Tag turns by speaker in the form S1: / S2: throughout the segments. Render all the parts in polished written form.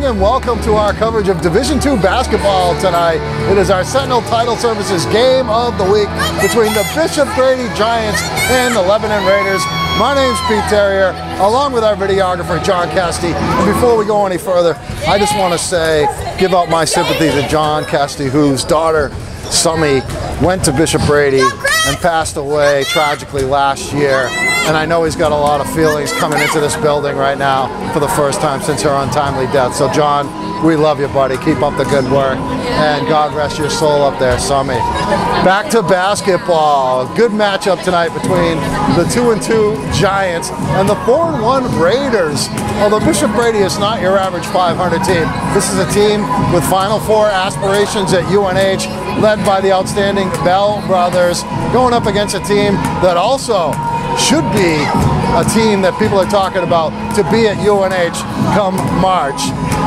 S1: and welcome to our coverage of Division II basketball tonight. It is our Sentinel Title Services game of the week between the Bishop Brady Giants and the Lebanon Raiders. My name's Pete Terrier, along with our videographer, John Casti. And before we go any further, I just want to say, give out my sympathy to John Casti, whose daughter, Summy, went to Bishop Brady and passed away tragically last year. And I know he's got a lot of feelings coming into this building right now for the first time since her untimely death. So John, we love you, buddy. Keep up the good work. And God rest your soul up there, Summy. Back to basketball. Good matchup tonight between the 2-2 Giants and the 4-1 Raiders. Although Bishop Brady is not your average 500 team, this is a team with Final Four aspirations at UNH, led by the outstanding Bell brothers, going up against a team that also should be a team that people are talking about to be at UNH come March.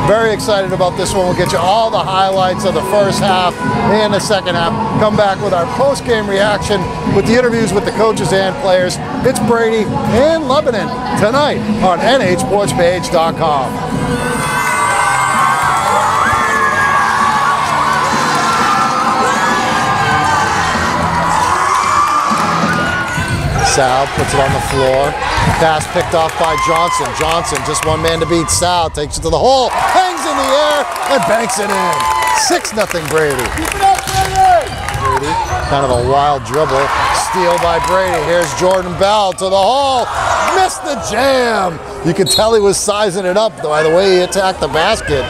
S1: Very excited about this one. We'll get you all the highlights of the first half and the second half. Come back with our post-game reaction with the interviews with the coaches and players. It's Brady and Lebanon tonight on nhsportspage.com. Sal puts it on the floor. Pass picked off by Johnson. Johnson, just one man to beat. Sal takes it to the hole, hangs in the air, and banks it in. 6-0 Brady. Keep it up, Brady! Kind of a wild dribble. Steal by Brady. Here's Jordan Bell to the hole. Missed the jam. You could tell he was sizing it up by the way he attacked the basket.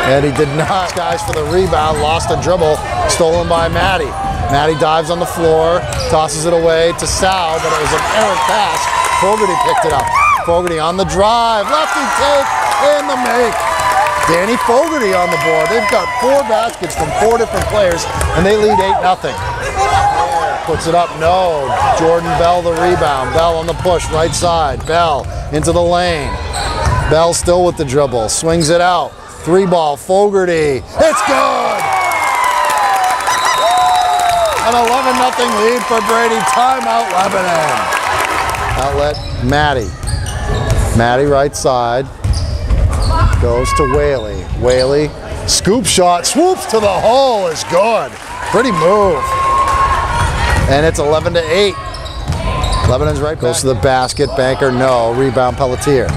S1: And he did not. Guys for the rebound. Lost a dribble. Stolen by Matty. Matty dives on the floor, tosses it away to Sal, but it was an errant pass. Fogarty picked it up. Fogarty on the drive, lefty take, and the make. Danny Fogarty on the board. They've got 4 baskets from 4 different players, and they lead 8-0. Puts it up, no. Jordan Bell the rebound. Bell on the push, right side. Bell into the lane. Bell still with the dribble, swings it out. 3-ball, Fogarty. It's good! An 11-0 lead for Brady. Timeout, Lebanon. Outlet, Matty. Matty right side. Goes to Whaley. Whaley, scoop shot, swoops to the hole, is good. Pretty move. And it's 11-8. Lebanon's right back. Goes to the basket, banker, no. Rebound, Pelletier.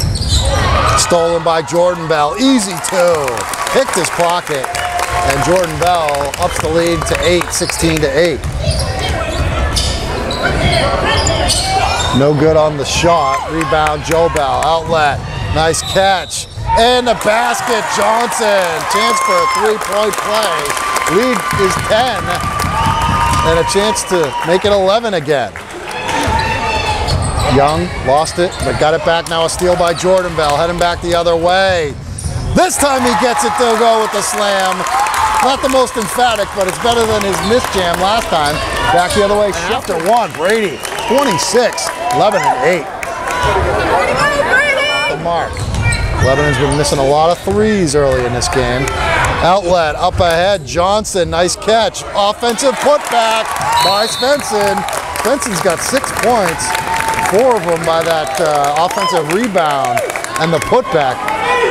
S1: Stolen by Jordan Bell, easy 2. Picked his pocket. And Jordan Bell ups the lead to 8, 16-8. No good on the shot. Rebound, Joe Bell. Outlet. Nice catch. And the basket, Johnson. Chance for a 3-point play. Lead is 10. And a chance to make it 11 again. Young lost it, but got it back now. A steal by Jordan Bell. Heading back the other way. This time he gets it to go with the slam. Not the most emphatic, but it's better than his missed jam last time. Back the other way, after 1, Brady, 26, Lebanon 8. The mark. Lebanon's been missing a lot of threes early in this game. Outlet, up ahead, Johnson, nice catch. Offensive putback by Svensson. Svensson's got 6 points, 4 of them by that offensive rebound and the putback.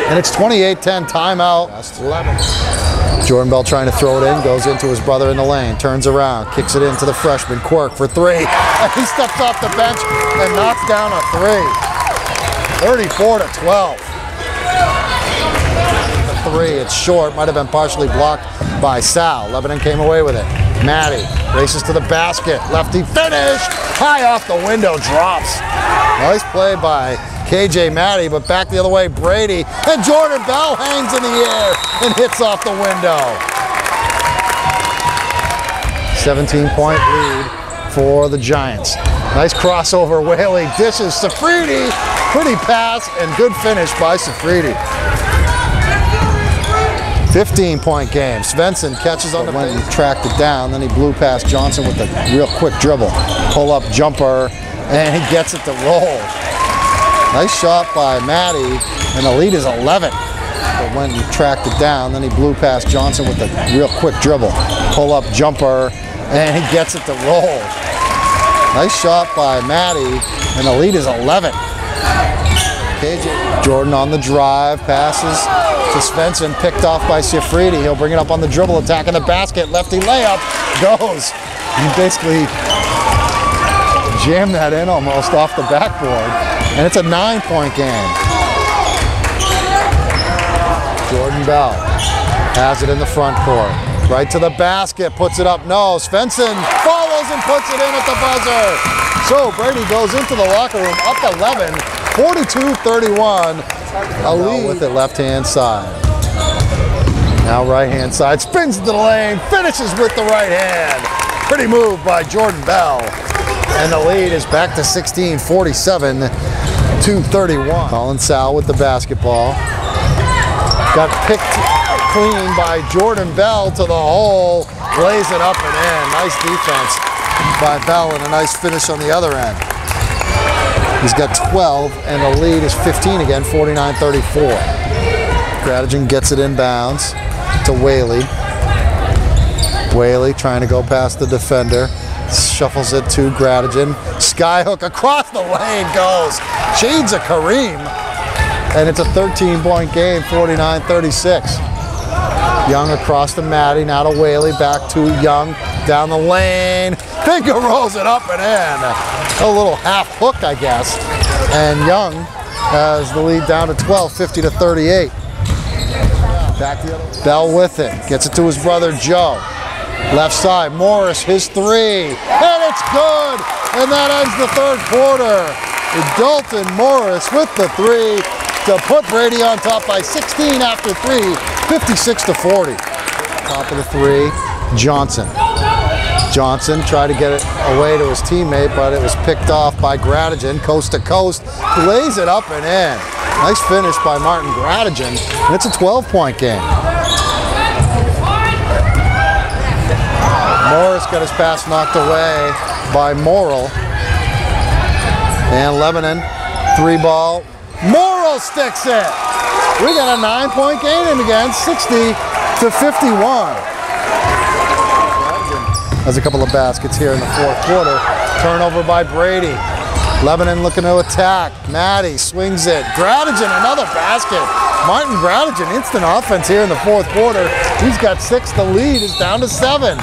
S1: And it's 28-10, timeout. That's 11. Jordan Bell trying to throw it in, goes into his brother in the lane, turns around, kicks it into the freshman, Quirk for 3. And he steps off the bench and knocks down a 3. 34-12. The 3, it's short, might have been partially blocked by Sal. Lebanon came away with it. Matty races to the basket, lefty finish, high off the window, drops. Nice play by KJ Matty, but back the other way, Brady, and Jordan Bell hangs in the air and hits off the window. 17-point lead for the Giants. Nice crossover, Whaley dishes, Safridi, pretty pass and good finish by Safridi. 15-point game. Svensson catches on the went and tracked it down, then he blew past Johnson with a real quick dribble. Pull-up jumper, and he gets it to roll. Nice shot by Matty, and the lead is 11. But when he tracked it down, then he blew past Johnson with a real quick dribble. Pull-up jumper, and he gets it to roll. Nice shot by Matty, and the lead is 11. KJ Jordan on the drive, passes to Svensson, picked off by Sifridi. He'll bring it up on the dribble, attacking the basket. Lefty layup goes. He basically jammed that in almost off the backboard. And it's a 9-point game. Jordan Bell has it in the front court. Right to the basket, puts it up. No, Svensson follows and puts it in at the buzzer. So Brady goes into the locker room up 11, 42-31. A lead with it left-hand side. Now right-hand side, spins into the lane, finishes with the right hand. Pretty move by Jordan Bell. And the lead is back to 16, 47-31. Colin Sal with the basketball. Got picked clean by Jordan Bell to the hole. Lays it up and in. Nice defense by Bell and a nice finish on the other end. He's got 12 and the lead is 15 again, 49-34. Gradigan gets it inbounds to Whaley. Whaley trying to go past the defender. Shuffles it to Gradigan. Skyhook across the lane goes. Shades of Kareem. And it's a 13-point game, 49-36. Young across to Matty, now to Whaley, back to Young, down the lane. Finger rolls it up and in. A little half hook, I guess. And Young has the lead down to 12, 50-38. Back the other way. Bell with it, gets it to his brother Joe. Left side, Morris, his three, and it's good! And that ends the third quarter. Dalton Morris with the three to put Brady on top by 16 after three, 56-40. Top of the three, Johnson. Johnson tried to get it away to his teammate, but it was picked off by Gradigan, coast to coast, lays it up and in. Nice finish by Martin Gradigan, and it's a 12-point game. Morris got his pass knocked away by Morrill. And Lebanon, three ball. Morrill sticks it. We got a 9-point game again, 60-51. Has a couple of baskets here in the fourth quarter. Turnover by Brady. Lebanon looking to attack. Matty swings it. Gradigan, another basket. Martin Gradigan, instant offense here in the fourth quarter. He's got 6. The lead is down to 7.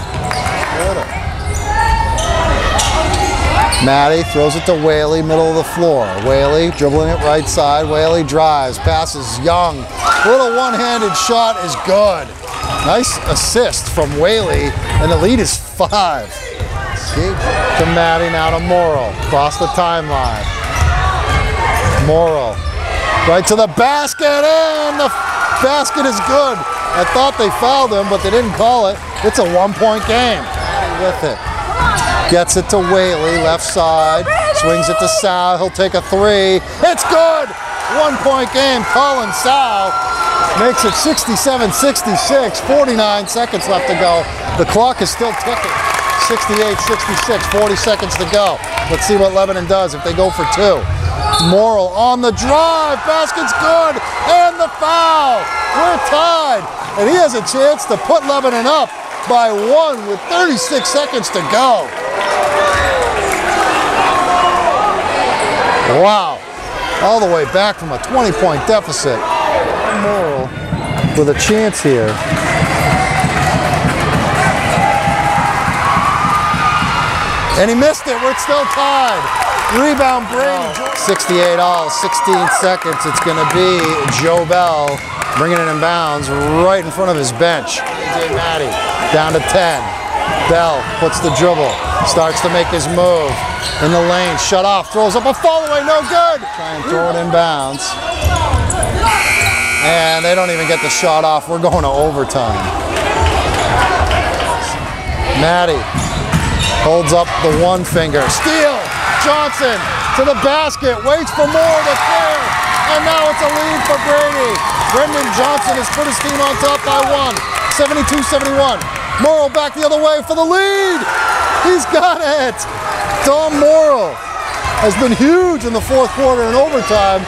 S1: Matty throws it to Whaley, middle of the floor. Whaley dribbling it right side. Whaley drives, passes Young. Little one-handed shot is good. Nice assist from Whaley, and the lead is 5. To Matty, now to Morrill. Across the timeline. Morrill. Right to the basket, and the basket is good. I thought they fouled him, but they didn't call it. It's a 1-point game. With it. Gets it to Whaley, left side. Swings it to Sal. He'll take a three. It's good! 1-point game. Colin Sal makes it 67-66. 49 seconds left to go. The clock is still ticking. 68-66. 40 seconds to go. Let's see what Lebanon does if they go for 2. Morrill on the drive. Basket's good. And the foul. We're tied. And he has a chance to put Lebanon up by 1 with 36 seconds to go. Wow. All the way back from a 20-point deficit. Morrill with a chance here. And he missed it. We're still tied. Rebound Brady. 68 all, 16 seconds. It's going to be Joe Bell bringing it in bounds right in front of his bench. AJ Matty down to 10. Bell puts the dribble, starts to make his move in the lane, shut off, throws up a fall away, no good. Try and throw it in bounds. And they don't even get the shot off. We're going to overtime. Matty holds up the one finger. Steal! Johnson to the basket, waits for more to clear. And now it's a lead for Brady. Brendan Johnson has put his team on top by 1. 72-71. Morrill back the other way for the lead. He's got it. Tom Morrill has been huge in the fourth quarter in overtime.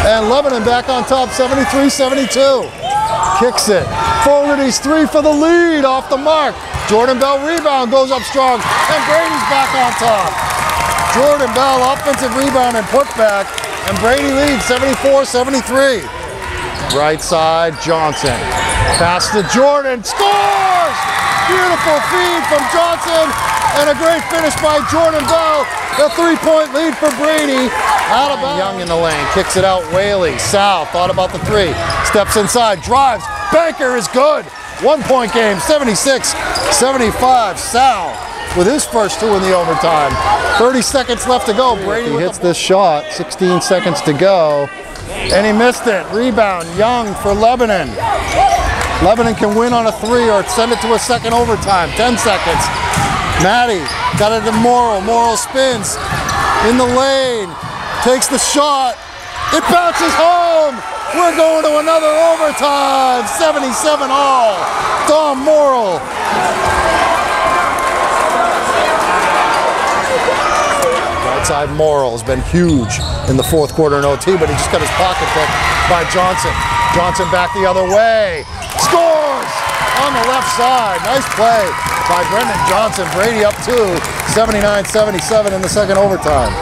S1: And Lebanon back on top, 73-72. Kicks it. Fogarty's 3 for the lead, off the mark. Jordan Bell rebound, goes up strong. And Brady's back on top. Jordan Bell offensive rebound and putback. And Brady leads 74-73. Right side, Johnson. Pass to Jordan, scores! Beautiful feed from Johnson, and a great finish by Jordan Bell. A 3-point lead for Brady. Out of bounds. Young in the lane, kicks it out, Whaley. Sal thought about the three, steps inside, drives. Banker is good. 1-point game, 76-75. Sal with his first two in the overtime. 30 seconds left to go. Brady hits this shot, 16 seconds to go, and he missed it. Rebound, Young for Lebanon. Lebanon can win on a three or send it to a second overtime. 10 seconds. Matty got it to Morrill. Morrill spins in the lane, takes the shot. It bounces home. We're going to another overtime. 77 all. Dom Morrill. Outside Morrill has been huge in the fourth quarter in OT, but he just got his pocket picked by Johnson. Johnson back the other way. Scores on the left side. Nice play by Brendan Johnson. Brady up 2, 79-77 in the second overtime.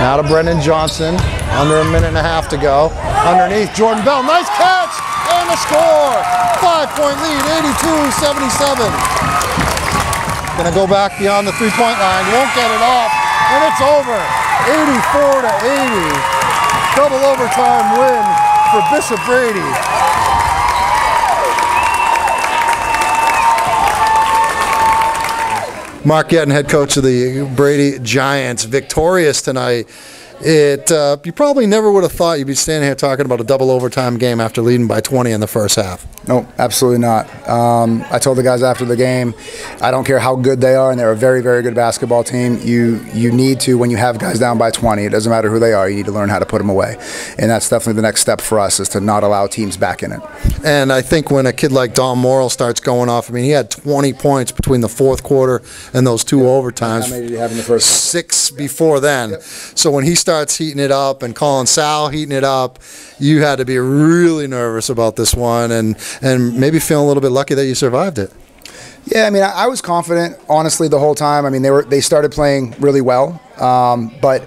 S1: Now to Brendan Johnson, under a minute and a half to go. Underneath, Jordan Bell, nice catch, and a score. 5-point lead, 82-77. Gonna go back beyond the three-point line, won't get it off, and it's over. 84-80. Double overtime win for Bishop Brady. Mark Yetton, head coach of the Brady Giants, victorious tonight. You probably never would have thought you'd be standing here talking about a double overtime game after leading by 20 in the first half.
S2: No, absolutely not. I told the guys after the game, I don't care how good they are, and they're a very, very good basketball team. You need to, when you have guys down by 20, it doesn't matter who they are, you need to learn how to put them away. And that's definitely the next step for us, is to not allow teams back in it.
S1: And I think when a kid like Dom Morrill starts going off, I mean, he had 20 points between the fourth quarter and those two overtimes.
S2: How many did he have in the first?
S1: 6 before then.
S2: Yep.
S1: So when he starts heating it up and calling Sal heating it up, you had to be really nervous about this one, and maybe feeling a little bit lucky that you survived it.
S2: Yeah, I mean, I was confident, honestly, the whole time. I mean, they started playing really well, but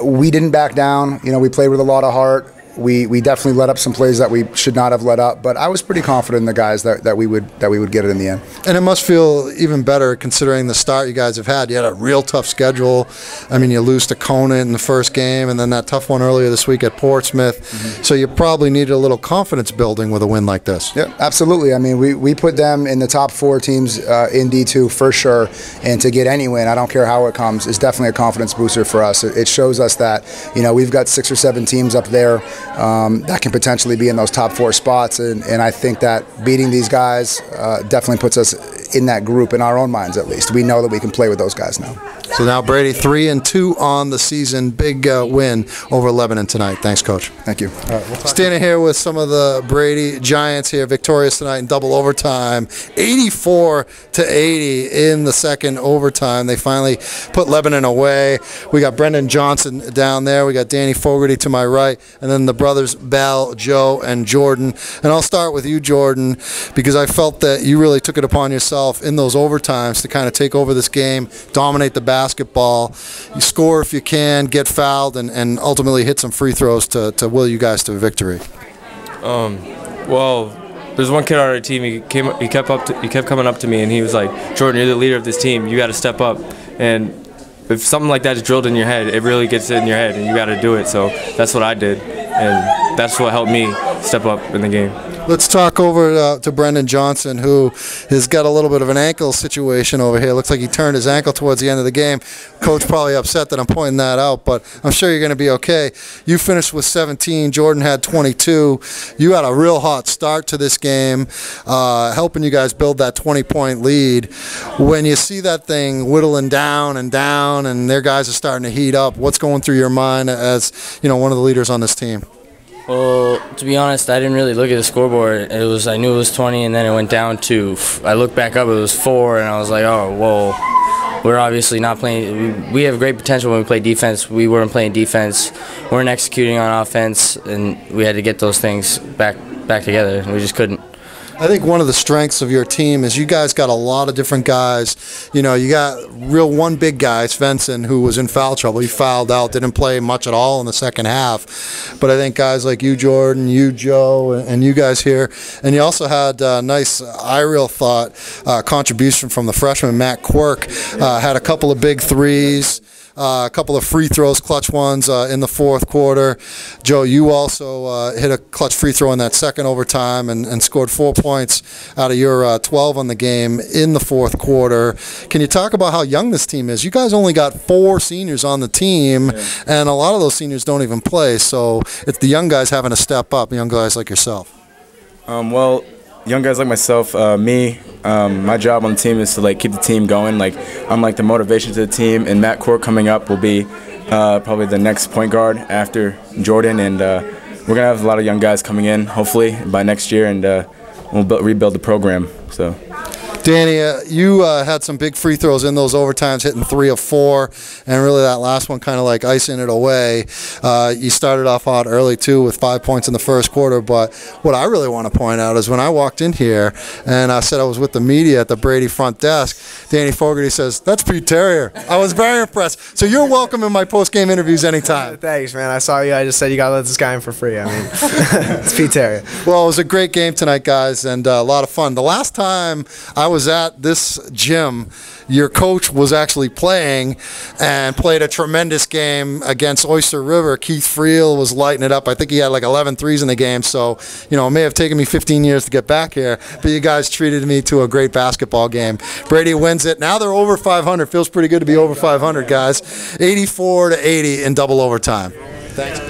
S2: we didn't back down. You know, we played with a lot of heart. We definitely let up some plays that we should not have let up, but I was pretty confident in the guys that we would get it in the end.
S1: And it must feel even better considering the start you guys have had. You had a real tough schedule. I mean, you lose to Conant in the first game, and then that tough one earlier this week at Portsmouth. Mm-hmm. So you probably needed a little confidence building with a win like this.
S2: Yeah, absolutely. I mean, we put them in the top 4 teams in D2 for sure, and to get any win, I don't care how it comes, is definitely a confidence booster for us. It shows us that, you know, we've got 6 or 7 teams up there that can potentially be in those top 4 spots, and I think that beating these guys definitely puts us in that group, in our own minds at least. We know that we can play with those guys now.
S1: So now Brady 3-2 on the season. Big win over Lebanon tonight. Thanks, Coach.
S2: Thank you.
S1: All right, standing here with some of the Brady Giants here, victorious tonight in double overtime, 84-80 in the second overtime. They finally put Lebanon away. We got Brendan Johnson down there. We got Danny Fogarty to my right, and then the brothers Bell, Joe, and Jordan. And I'll start with you, Jordan, because I felt that you really took it upon yourself in those overtimes to kind of take over this game, dominate the basketball. You score if you can, get fouled, and ultimately hit some free throws to will you guys to victory.
S3: Well, there's one kid on our team. He kept coming up to me, and he was like, "Jordan, you're the leader of this team. You got to step up." And if something like that is drilled in your head, it really gets in your head, and you got to do it. So that's what I did, and that's what helped me step up in the game.
S1: Let's talk over to Brendan Johnson, who has got a little bit of an ankle situation over here. Looks like he turned his ankle towards the end of the game. Coach probably upset that I'm pointing that out, but I'm sure you're going to be okay. You finished with 17. Jordan had 22. You had a real hot start to this game, helping you guys build that 20-point lead. When you see that thing whittling down, and their guys are starting to heat up, what's going through your mind as, you know, one of the leaders on this team?
S4: Well, to be honest, I didn't really look at the scoreboard. I knew it was 20, and then it went down to, I looked back up, it was 4, and I was like, oh, whoa, we're obviously not playing. We have great potential when we play defense. We weren't playing defense. We weren't executing on offense, and we had to get those things back together, and we just couldn't.
S1: I think one of the strengths of your team is you guys got a lot of different guys. You know, you got one big guy, Svensson, who was in foul trouble. He fouled out, didn't play much at all in the second half. But I think guys like you, Jordan, you, Joe, and you guys here, and you also had a nice, I real thought, contribution from the freshman, Matt Quirk. Had a couple of big threes. A couple of free throws, clutch ones in the fourth quarter. Joe, you also hit a clutch free throw in that second overtime and scored 4 points out of your 12 on the game in the fourth quarter. Can you talk about how young this team is? You guys only got 4 seniors on the team, and a lot of those seniors don't even play, so it's the young guys having to step up, young guys like yourself.
S5: Well, young guys like myself, my job on the team is to keep the team going. I'm the motivation to the team, and Matt Quirk coming up will be probably the next point guard after Jordan, and we're gonna have a lot of young guys coming in hopefully by next year, and we'll rebuild the program. So.
S1: Danny, you had some big free throws in those overtimes, hitting 3 of 4, and really that last one kind of icing it away. You started off hot early, too, with 5 points in the first quarter, but what I really want to point out is when I walked in here and I said I was with the media at the Brady front desk, Danny Fogarty says, "That's Pete Terrier." I was very impressed. So you're welcome in my post-game interviews anytime.
S6: Thanks, man. I saw you. I just said you got to let this guy in for free. I mean, it's Pete Terrier.
S1: Well, it was a great game tonight, guys, and a lot of fun. The last time I was at this gym, your coach was actually playing and played a tremendous game against Oyster River. Keith Friel was lighting it up. I think he had 11 threes in the game, so it may have taken me 15 years to get back here, but you guys treated me to a great basketball game. Brady wins it. Now they're over 500. Feels pretty good to be over 500, guys. 84-80 in double overtime. Thanks.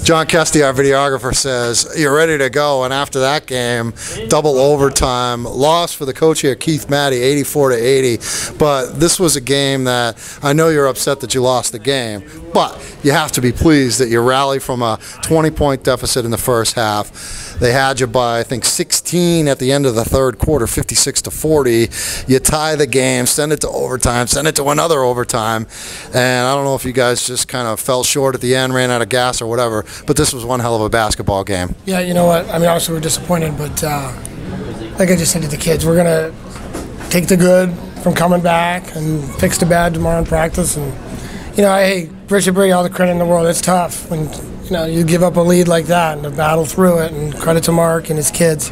S1: John Kesty, our videographer, says, "You're ready to go." And after that game, double overtime, loss for the coach here, Keith Matty, 84-80. But this was a game that I know you're upset that you lost the game, but you have to be pleased that you rallied from a 20-point deficit in the first half. They had you by, I think, 16 at the end of the third quarter, 56-40. You tie the game, send it to overtime, send it to another overtime. And I don't know if you guys just kind of fell short at the end, ran out of gas or whatever, but this was one hell of a basketball game.
S7: Yeah, you know what? I mean, obviously we're disappointed, but like I just said to the kids, we're going to take the good from coming back and fix the bad tomorrow in practice. And, hey, Richard Brady, all the credit in the world. It's tough when, you give up a lead like that and to battle through it, and credit to Mark and his kids.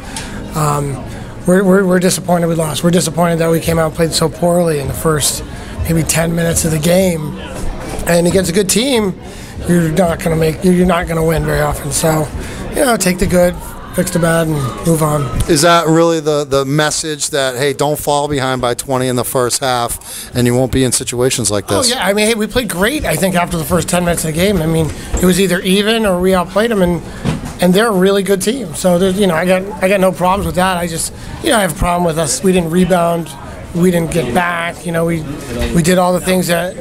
S7: We're disappointed we lost. We're disappointed that we came out and played so poorly in the first maybe 10 minutes of the game. And against a good team, you're not going to win very often. So, take the good, fix the bad, and move on.
S1: Is that really the message that, hey, don't fall behind by 20 in the first half and you won't be in situations like this?
S7: Oh, yeah. I mean, hey, we played great, I think, after the first 10 minutes of the game. I mean, it was either even or we outplayed them, and they're a really good team. So, I got no problems with that. I just, I have a problem with us. We didn't rebound. We didn't get back. We did all the things that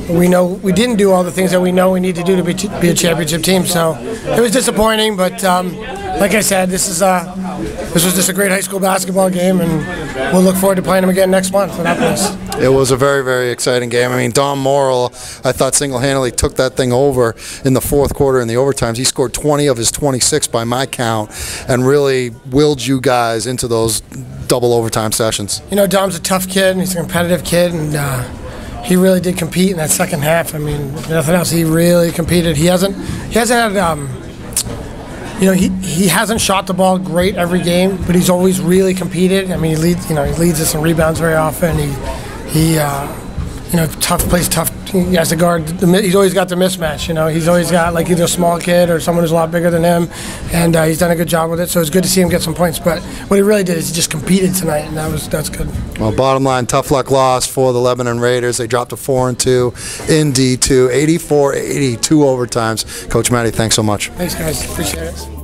S7: we know we didn't do all the things that we know we need to do to be a championship team. So it was disappointing, but like I said, this was just a great high school basketball game, and we'll look forward to playing them again next month in Annapolis.
S1: It was a very, very exciting game. I mean, Dom Morrill, I thought single-handedly took that thing over in the fourth quarter in the overtimes. He scored 20 of his 26 by my count and really willed you guys into those double overtime sessions.
S7: Dom's a tough kid, and he's a competitive kid, and he really did compete in that second half. I mean, if nothing else, he really competed. He hasn't had, he hasn't shot the ball great every game, but he's always really competed. I mean, he leads us in rebounds very often. He plays tough. He has to guard. He's always got the mismatch. He's always got either a small kid or someone who's a lot bigger than him, and he's done a good job with it. So it's good to see him get some points. But what he really did is he just competed tonight, and that's good.
S1: Well, bottom line, tough luck loss for the Lebanon Raiders. They dropped to 4-2 in D2, 84-80, 2 overtimes. Coach Matty, thanks so much.
S7: Thanks, guys. Appreciate it.